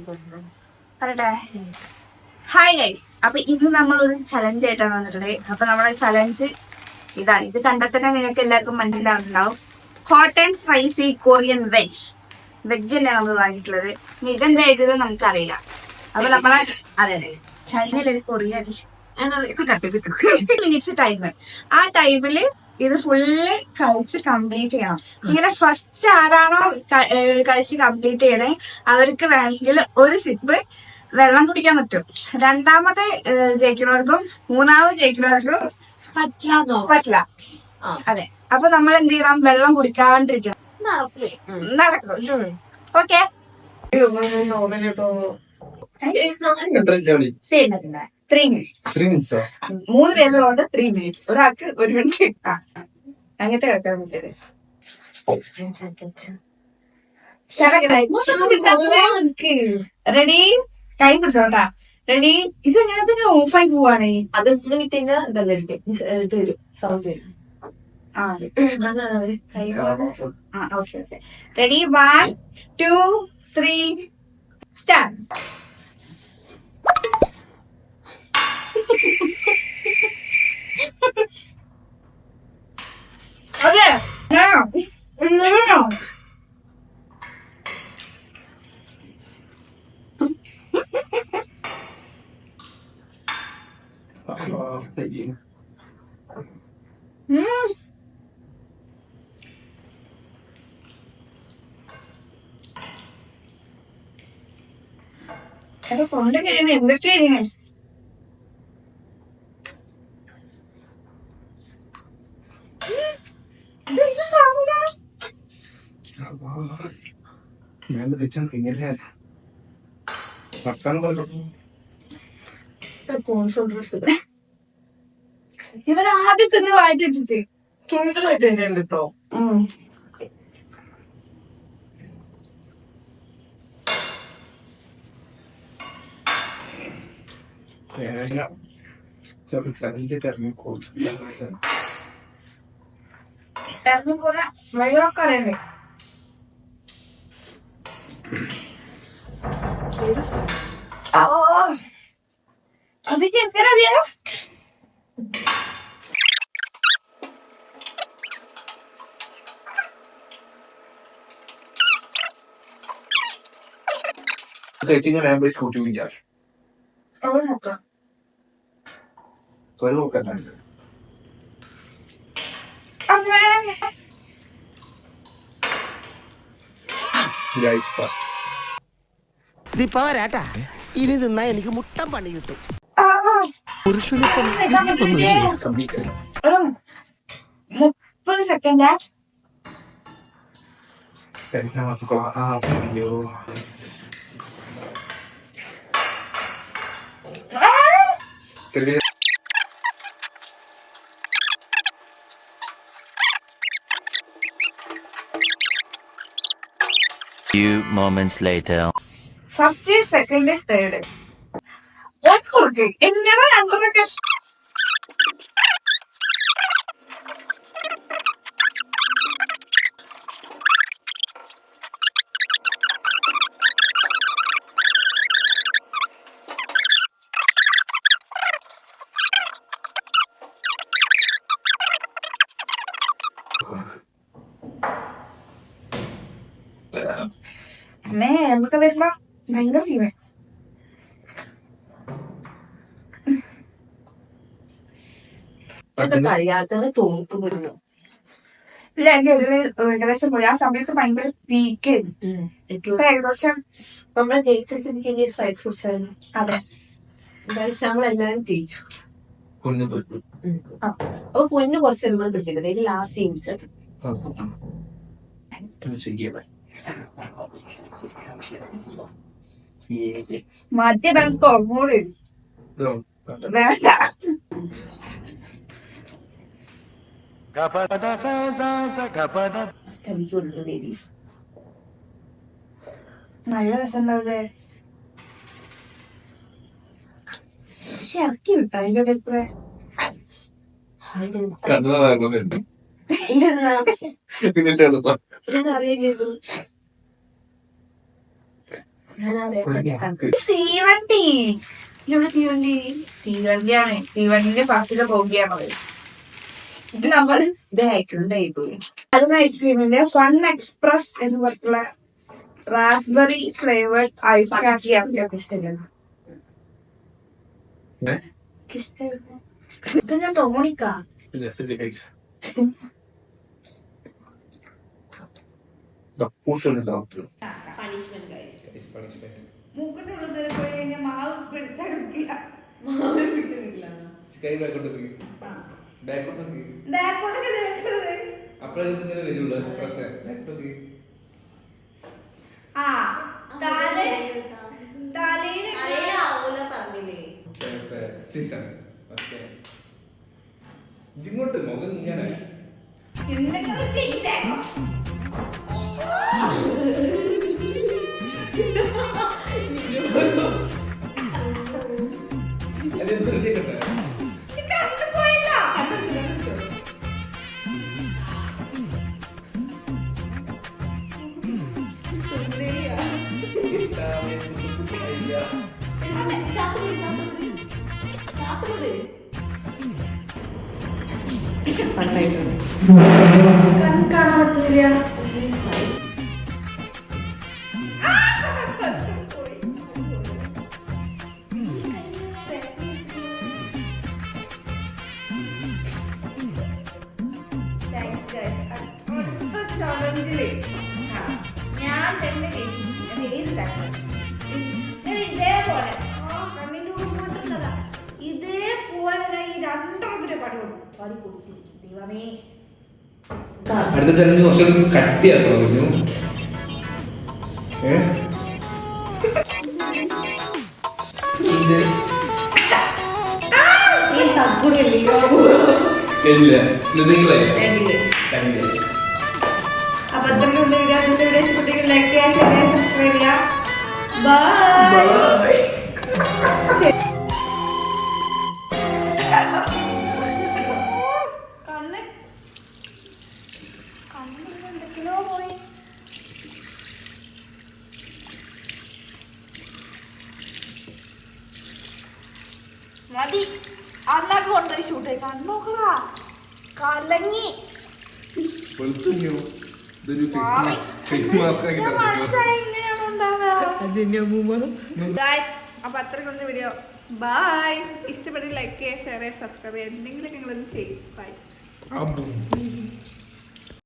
പറയട്ടെ. Hi guys, അപ്പൊ ഇന്ന് നമ്മളൊരു ചലഞ്ച് ആയിട്ടാണ് വന്നിട്ടുള്ളത്. അപ്പൊ നമ്മുടെ ചലഞ്ച് ഇതാണ്. ഇത് കണ്ടാൽ തന്നെ നിങ്ങൾക്ക് എല്ലാവർക്കും മനസ്സിലാവുന്നുണ്ടാവും. Hot and spicy Korean veg തന്നെ നമ്മൾ വാങ്ങിയിട്ടുള്ളത്. ഇനി ഇതെന്താ എഴുതിയത് നമുക്കറിയില്ല. അപ്പൊ നമ്മളെ അതെ ചൈനയിലൊരു കൊറിയൻ മിനിറ്റ്സ് ടൈം. ആ ടൈമില് ഇത് ഫുള്ള് കഴിച്ച് കംപ്ലീറ്റ് ചെയ്യണം. ഇങ്ങനെ ഫസ്റ്റ് ആരാണോ കഴിച്ച് കംപ്ലീറ്റ് ചെയ്യണേ അവർക്ക് വേണമെങ്കിൽ ഒരു സിപ്പ് വെള്ളം കുടിക്കാൻ പറ്റും. രണ്ടാമത് ജയിക്കുന്നവർക്കും മൂന്നാമത് ജയിക്കുന്നവർക്കും പറ്റില്ല. അതെ, അപ്പൊ നമ്മൾ എന്ത് ചെയ്യണം? വെള്ളം കുടിക്കാണ്ടിരിക്കണം. നടക്കും. Okay, 3 minutes. 3 പേരുള്ളതുകൊണ്ട് 3 minutes. ഒരാൾക്ക് 1 minute. അങ്ങനത്തെ കേൾക്കാൻ പറ്റത്. റെഡി? കൈ പിടിച്ചോട്ടാ. റെഡി? ഇത് എങ്ങനെ ഓഫായി പോവാണ്. അത് വരും സൗണ്ട് വരും. Okay. Ready? 1, 2, 3 start. Okay, now. അപ്പൊ കൊണ്ട് കഴിയുമ്പോ എന്തൊക്കെയാണ് ഇവൻ ആദ്യത്തെ വായിട്ട് വെച്ചിട്ട് തുണികളായിട്ട് തന്നെ ഉണ്ട് കേട്ടോ. ഇറങ്ങിപ്പോലെ വയറൊക്കെ അറിയണ്ടേ. അതൊക്കെ എന്തിനറിയാ? നോക്കാം. പോരാട്ടാ, ഇനി തിന്നാ എനിക്ക് മുട്ടം പണി കിട്ടും. ഒരു 30 second. Few moments later. First, second, third കൊടുക്ക്. എങ്ങനെ രണ്ടൊക്കെ നമുക്ക് വരുമ്പോ ഭയങ്കര സീന. കഴിയാത്തത് തോന്നുന്നു. ഇല്ല, എന്റെ ഒരു ഏകദേശം പോയി. ആ സമയത്ത് ഭയങ്കര പീക്ക്. ഏകദേശം നമ്മളെ ജയിച്ച സ്ഥിതിക്ക് സൈസ് കുറിച്ചായിരുന്നു. അതെ, നമ്മളെല്ലാരും ജയിച്ചു. അപ്പൊ പൊന്ന് കുറച്ച് നമ്മൾ പിടിച്ചിട്ടുണ്ട്. ലാസ്റ്റ് ഇൻസ് മധ്യ ബാങ്ക് ഓർമ്മോട് വേണ്ട. നല്ല രസമുണ്ടാവില്ലേ? പക്ഷെ ഇറക്കി വിട്ടോ അതിന്റെ ഇടയ്ക്ക്. തീവണ്ടി ഇവിടെ തീവണ്ടിയാണ്. തീവണ്ടിന്റെ പാർട്ടിയിലെ പോവുകയാണ്. ഇത് നമ്മൾ ഇത് ആക്സിഡന്റ് ആയിപ്പോയി. അരുണ ഐസ്ക്രീമിന്റെ ഫൺ എക്സ്പ്രസ് എന്ന് പറഞ്ഞിട്ടുള്ള റാസ്ബെറി ഫ്ലേവേർഡ് ഐസ്ക്രീം ഇഷ്ടമല്ല. ഇത് ഞാൻ ടോണിക്കാ. മൂക്കിന്റെ ഉള്ളിൽ കയറി പോയി കഴിഞ്ഞാൽ മാവ് പിടിച്ചാൽ കിട്ടില്ല. ബാക്കോട്ടൊക്കെ നോക്കരുത്. ആ ഇങ്ങോട്ട് മുഖം ഇങ്ങനെ എന്തെങ്കിലും ചെയ്യില്ലേ? കാണാൻ പറ്റുന്നില്ല. ചലഞ്ചില് ഞാൻ തന്നെ ഇതേപോലെ കണ്ണിന്റെ ഉൾക്കൊണ്ടുന്നതാ. ഇതേപോലെ ഈ രണ്ടെണ്ണത്തിന്റെ പടി പാടി കൊടുത്തിരിക്കും. ദൈവമേ, അടുത്ത ചലഞ്ച് കുറച്ചുകൂടി കട്ടിയാക്കോ പറഞ്ഞു. അപ്പൊ അത്രയ്ക്കുള്ള വീഡിയോ ഇഷ്ടപ്പെട്ടെങ്കിൽ ലൈക്ക് ചെയ്യുക, ഷെയർ ചെയ്യുക, സബ്സ്ക്രൈബ് ചെയ്യുക. ബൈ. എന്തൊക്കെയോ പോയി. മതി, അന്നാക്ക് കൊണ്ടുപോയി ഷൂട്ടായി. കണ്ണോക്കടാ, കലങ്ങി. മനസ്സിലായി ഇങ്ങനെയാണോ ഉണ്ടാവുക. അപ്പൊ അത്രയ്ക്കൊന്ന് വീഡിയോ. ബൈ. ഇഷ്ടപ്പെട്ടെങ്കിൽ ലൈക്ക് ചെയ്യുക, ഷെയർ ചെയ്യുക, സബ്സ്ക്രൈബ് ചെയ്യുക. എന്തെങ്കിലുമൊക്കെ നിങ്ങളൊന്ന് ചെയ്യും. ബൈ.